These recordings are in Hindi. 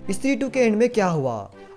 स्त्री 2 के एंड में क्या हुआ?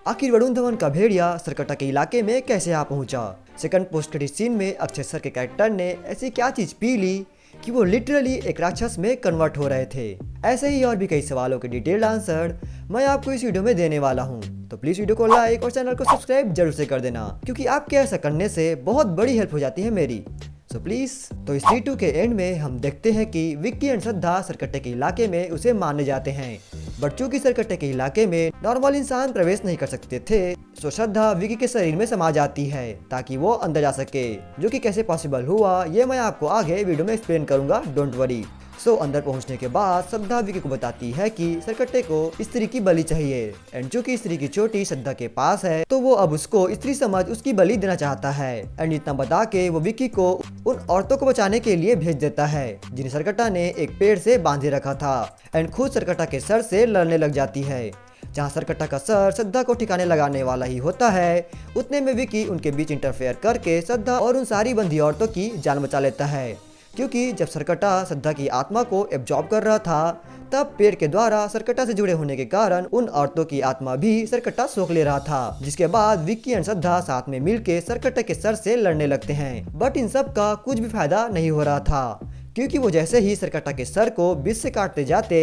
आखिर वरुण धवन का भेड़िया सरकटा के इलाके में कैसे आ पहुंचा? सेकंड पोस्ट क्रेडिट सीन में अक्षय सर के कैरेक्टर ने ऐसी क्या चीज पी ली कि वो लिटरली एक राक्षस में कन्वर्ट हो रहे थे? ऐसे ही और भी कई सवालों के डिटेल्ड आंसर मैं आपको इस वीडियो में देने वाला हूं। तो प्लीज वीडियो को लाइक और चैनल को सब्सक्राइब जरूर से कर देना, क्योंकि आपके ऐसा करने से बहुत बड़ी हेल्प हो जाती है मेरी। So please. तो स्त्री 2 के एंड में हम देखते हैं कि विक्की एंड श्रद्धा सरकट्टे के इलाके में उसे मारने जाते हैं, बट चूंकि सरकट्टे के इलाके में नॉर्मल इंसान प्रवेश नहीं कर सकते थे, तो श्रद्धा विक्की के शरीर में समा जाती है ताकि वो अंदर जा सके, जो कि कैसे पॉसिबल हुआ ये मैं आपको आगे वीडियो में एक्सप्लेन करूंगा, डोंट वरी। सो अंदर पहुंचने के बाद श्रद्धा विक्की को बताती है कि सरकट्टे को स्त्री की बलि चाहिए, एंड चूंकि स्त्री की चोटी श्रद्धा के पास है तो वो अब उसको स्त्री समझ उसकी बलि देना चाहता है। एंड इतना बता के वो विक्की को उन औरतों को बचाने के लिए भेज देता है जिन्हें सरकट्टा ने एक पेड़ से बांधे रखा था, एंड खुद सरकट्टा के सर से लड़ने लग जाती है। जहाँ सरकट्टा का सर श्रद्धा को ठिकाने लगाने वाला ही होता है, उतने में विक्की उनके बीच इंटरफेयर करके श्रद्धा और उन सारी बंदी औरतों की जान बचा लेता है, क्योंकि जब सरकट्टा श्रद्धा की आत्मा को एब्जॉर्ब कर रहा था तब पेड़ के द्वारा सरकट्टा से जुड़े होने के कारण उन औरतों की आत्मा भी सरकट्टा सोख ले रहा था। जिसके बाद विक्की एंड श्रद्धा साथ में मिलके सरकट्टे के सर से लड़ने लगते हैं, बट इन सब का कुछ भी फायदा नहीं हो रहा था, क्योंकि वो जैसे ही सरकट्टा के सर को बीच से काटते जाते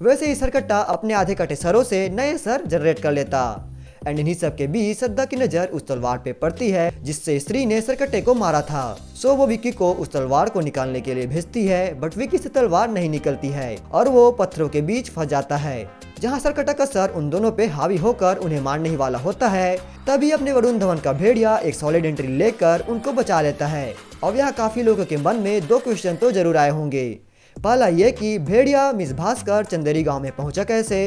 वैसे ही सरकट्टा अपने आधे कटे सरों से नए सर जनरेट कर लेता। एंड इन्हीं सब के बीच श्रद्धा की नजर उस तलवार पे पड़ती है जिससे स्त्री ने सरकट्टे को मारा था। सो वो विक्की को उस तलवार को निकालने के लिए भेजती है, बट विक्की से तलवार नहीं निकलती है और वो पत्थरों के बीच फंस जाता है। जहाँ सरकट्टा का सर उन दोनों पे हावी होकर उन्हें मारने ही वाला होता है, तभी अपने वरुण धवन का भेड़िया एक सॉलिड एंट्री लेकर उनको बचा लेता है। अब यहाँ काफी लोगों के मन में दो क्वेश्चन तो जरूर आए होंगे। पहला ये कि भेड़िया मिस भास्कर चंदेरी गांव में पहुंचा कैसे,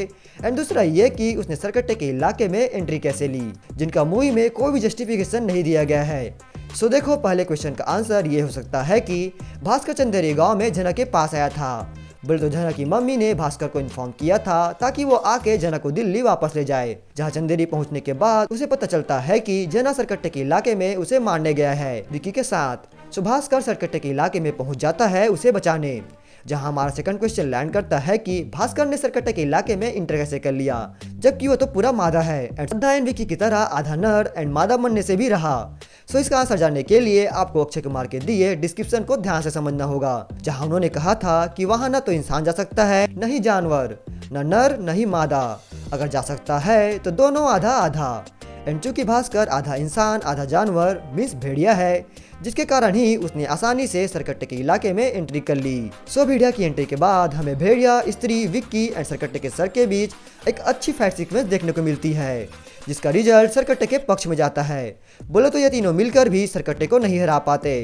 एंड दूसरा ये कि उसने सरकट्टे के इलाके में एंट्री कैसे ली, जिनका मूवी में कोई भी जस्टिफिकेशन नहीं दिया गया है। सो देखो, पहले क्वेश्चन का आंसर ये हो सकता है कि भास्कर चंदेरी गांव में जना के पास आया था। बोले तो जना की मम्मी ने भास्कर को इन्फॉर्म किया था ताकि वो आके जना को दिल्ली वापस ले जाए। जहाँ चंदेरी पहुंचने के बाद उसे पता चलता है कि जना सरकट्टे के इलाके में उसे मारने गया है विक्की के साथ। सो भास्कर सरकट्टे के इलाके में पहुंच जाता है उसे बचाने। जहां हमारा सेकंड क्वेश्चन लैंड करता है कि भास्कर ने सरकट्टे के इलाके में इंटर कैसे कर लिया, जबकि वो तो पूरा मादा है एंड श्रद्धा एंड विक्की की तरह आधा नर एंड मादा बनने से भी रहा। सो इसका आंसर जानने के लिए आपको अक्षय कुमार के दिए डिस्क्रिप्शन को ध्यान से समझना होगा, जहां उन्होंने कहा था कि वहां न तो इंसान जा सकता है, न ही जानवर, न नर न ही मादा, अगर जा सकता है तो दोनों आधा आधा। एंड चूंकि भास्कर आधा इंसान आधा जानवर मींस भेड़िया है, जिसके कारण ही उसने आसानी से सरकट्टे के इलाके में एंट्री कर ली। सो भेड़िया की एंट्री के बाद हमें भेड़िया, स्त्री, विक्की एंड सरकट्टे के सर के बीच एक अच्छी फाइट सीक्वेंस देखने को मिलती है, जिसका रिजल्ट सरकट्टे के पक्ष में जाता है। बोलो तो ये तीनों मिलकर भी सरकट्टे को नहीं हरा पाते।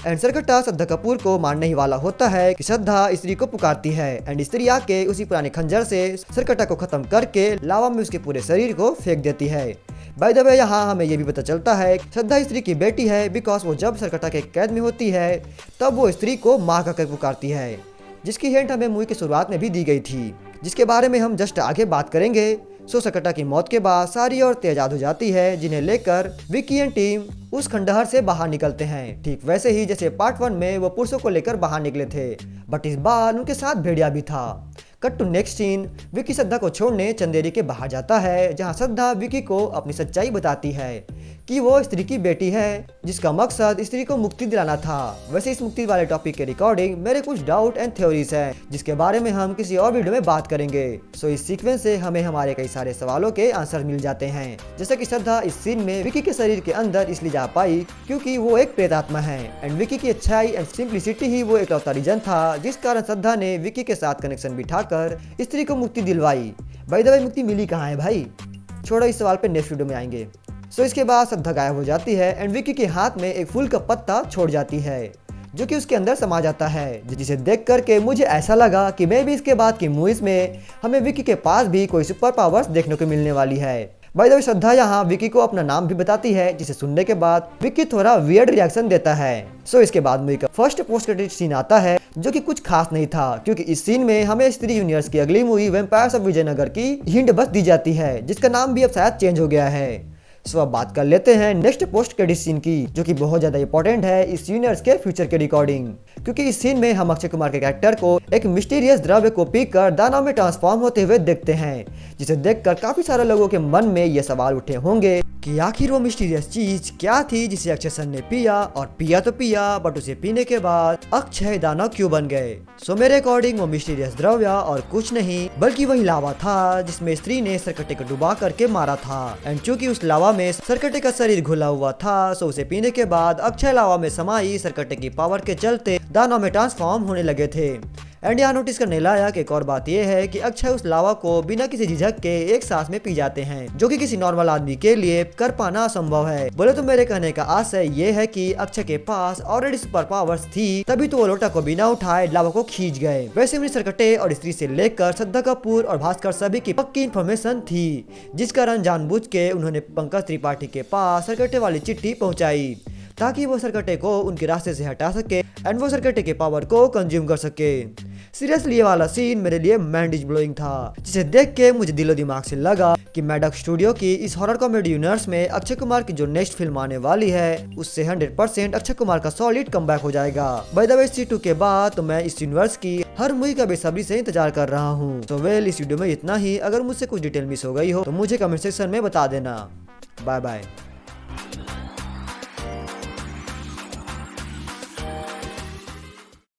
एंड सरकट्टा श्रद्धा कपूर को मारने ही वाला होता है कि श्रद्धा स्त्री को पुकारती है, एंड स्त्री आके उसी पुराने खंजर से सरकट्टा को खत्म करके लावा में उसके पूरे शरीर को फेंक देती है। बाय द वे यहाँ हमें ये भी पता चलता है श्रद्धा स्त्री की बेटी है, बिकॉज वो जब सरकट्टा के कैद में होती है तब वो स्त्री को माँ कहकर पुकारती है, जिसकी हिंट हमें मूवी की शुरुआत में भी दी गई थी, जिसके बारे में हम जस्ट आगे बात करेंगे। सो सरकट्टा की मौत के बाद सारी औरतें आजाद हो जाती है, जिन्हें लेकर विक्की एंड टीम उस खंडहर से बाहर निकलते हैं, ठीक वैसे ही जैसे पार्ट 1 में वो पुरुषों को लेकर बाहर निकले थे, बट इस बार उनके साथ भेड़िया भी था। Cut to next scene, Vicky Shraddha को छोड़ने चंदेरी के बाहर जाता है, जहां श्रद्धा विक्की को अपनी सच्चाई बताती है कि वो स्त्री की बेटी है, जिसका मकसद स्त्री को मुक्ति दिलाना था। वैसे इस मुक्ति वाले टॉपिक के रिकॉर्डिंग मेरे कुछ डाउट एंड थ्योरीज हैं, जिसके बारे में हम किसी और वीडियो में बात करेंगे। सो इस सीक्वेंस से हमें हमारे कई सारे सवालों के आंसर मिल जाते हैं, जैसे कि श्रद्धा इस सीन में विक्की के शरीर के अंदर इसलिए जा पाई क्योंकि वो एक प्रेतात्मा है, एंड विक्की की अच्छाई एंड सिंप्लिसिटी ही वो एक लौता रीजन था जिस कारण श्रद्धा ने विक्की के साथ कनेक्शन बिठाकर स्त्री को मुक्ति दिलवाई। बाय द वे मुक्ति मिली कहाँ है भाई? छोड़ो, इस सवाल पे नेक्स्ट वीडियो में आएंगे। सो इसके बाद श्रद्धा गायब हो जाती है एंड विक्की के हाथ में एक फूल का पत्ता छोड़ जाती है, जो कि उसके अंदर समा जाता है, जिसे देख करके मुझे ऐसा लगा कि मैं भी इसके बाद की मूवीज में हमें विक्की के पास भी कोई सुपर पावर्स देखने को मिलने वाली है। बाय द वे श्रद्धा यहाँ विक्की को अपना नाम भी बताती है, जिसे सुनने के बाद विक्की थोड़ा वियर्ड रिएक्शन देता है। सो इसके बाद मूवी का फर्स्ट पोस्ट क्रेडिट सीन आता है, जो कि कुछ खास नहीं था, क्योंकि इस सीन में हमें स्त्री यूनिवर्स की अगली मूवी वैम्पायर्स ऑफ विजयनगर की हिंट बस दी जाती है, जिसका नाम भी अब शायद चेंज हो गया है। सो अब बात कर लेते हैं नेक्स्ट पोस्ट क्रेडिट सीन की, जो कि बहुत ज्यादा इंपॉर्टेंट है इस यूनिवर्स के फ्यूचर के रिकॉर्डिंग, क्योंकि इस सीन में हम अक्षय कुमार के कैरेक्टर को एक मिस्टीरियस द्रव्य को पीकर दानव में ट्रांसफॉर्म होते हुए देखते हैं, जिसे देखकर काफी सारे लोगों के मन में ये सवाल उठे होंगे कि आखिर वो मिस्टीरियस चीज क्या थी जिसे अक्षय सर ने पिया, और पिया तो पिया बट उसे पीने के बाद अक्षय दानव क्यों बन गए। सो मेरे अकॉर्डिंग वो मिस्टीरियस द्रव्य और कुछ नहीं बल्कि वही लावा था जिसमें स्त्री ने सरकटे को डुबा करके मारा था। एंड चूंकि उस लावा में सरकटे का शरीर घुला हुआ था, सो उसे पीने के बाद अक्षय लावा में समाई सरकटे की पावर के चलते दानव में ट्रांसफॉर्म होने लगे थे। एंड यहाँ नोटिस करने लायक एक और बात यह है कि अक्षय उस लावा को बिना किसी झिझक के एक सांस में पी जाते हैं, जो कि किसी नॉर्मल आदमी के लिए कर पाना असंभव है। बोले तो मेरे कहने का आशय ये है कि अक्षय के पास ऑलरेडी सुपर पावर्स थी, तभी तो वो लोटा को बिना उठाए लावा को खींच गए। वैसे में सरकटे और स्त्री से लेकर श्रद्धा कपूर और भास्कर सभी की पक्की इन्फॉर्मेशन थी, जिस कारण जानबूझ के उन्होंने पंकज त्रिपाठी के पास सरकटे वाली चिट्ठी पहुंचाई ताकि वो सरकटे को उनके रास्ते से हटा सके एंड वो सरकटे के पावर को कंज्यूम कर सके। सीरियसली ये वाला सीन मेरे लिए माइंड ब्लोइंग था, जिसे देख के मुझे दिलो दिमाग से लगा कि मैडॉक स्टूडियो की इस हॉरर कॉमेडी यूनिवर्स में अक्षय कुमार की जो नेक्स्ट फिल्म आने वाली है उससे 100% अक्षय कुमार का सॉलिड कमबैक हो जाएगा। बाय द वे C2 के बाद तो मैं इस यूनिवर्स की हर मूवी का बेसब्री से इंतजार कर रहा हूँ। तो वेल इस वीडियो में इतना ही। अगर मुझसे कुछ डिटेल मिस हो गई हो तो मुझे कमेंट सेक्शन में बता देना। Bye bye.